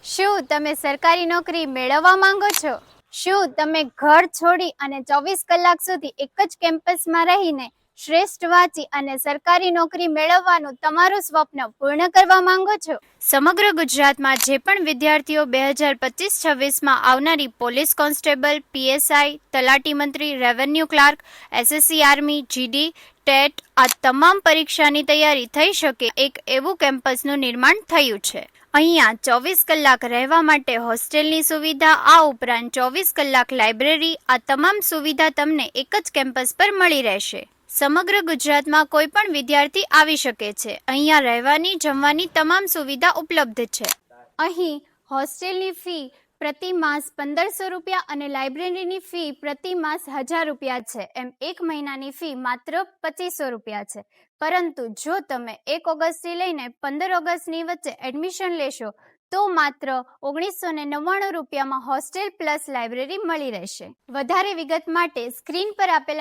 શું તમે સરકારી નોકરી મેળવવા માંગો છો? શું તમે ઘર છોડી અને 24 કલાક સુધી એક જ કેમ્પસમાં રહીને શ્રેષ્ઠ વાંચી અને સરકારી નોકરી મેળવવાનું તમારું સ્વપ્ન પૂર્ણ કરવા માંગો છો? સમગ્ર ગુજરાતમાં જે પણ વિદ્યાર્થીઓ 2025-26માં આવનારી પોલીસ કોન્સ્ટેબલ, પીએસઆઈ, તલાટી મંત્રી, revenue clerk, SSC army, GD, TET આ તમામ પરીક્ષાની તૈયારી થઈ શકે એક એવું કેમ્પસનું નિર્માણ થયું છે. અહીંયા 24 કલાક રહેવા માટે હોસ્ટેલની સુવિધા, આ ઉપરાંત 24 કલાક લાઇબ્રેરી, આ તમામ સુવિધા તમને એક જ કેમ્પસ પર મળી રહેશે. સમગ્ર ગુજરાતમાં કોઈ પણ વિદ્યાર્થી આવી શકે છે. અહીંયા રહેવાની, જમવાની તમામ સુવિધા ઉપલબ્ધ છે. અહીં હોસ્ટેલની ફી પ્રતિ માસ 1500 રૂપિયા અને લાઇબ્રેરીની ફી પ્રતિ માસ 1000 રૂપિયા છે. એમ એક મહિનાની ફી માત્ર 2500 રૂપિયા છે. પરંતુ જો તમે 1 ઓગસ્ટથી લઈને 15 ઓગસ્ટની વચ્ચે એડમિશન લેશો તો માત્ર 1999 રૂપિયામાં હોસ્ટેલ પ્લસ લાઇબ્રેરી મળી રહેશે. વધારે વિગત માટે સ્ક્રીન પર આપેલા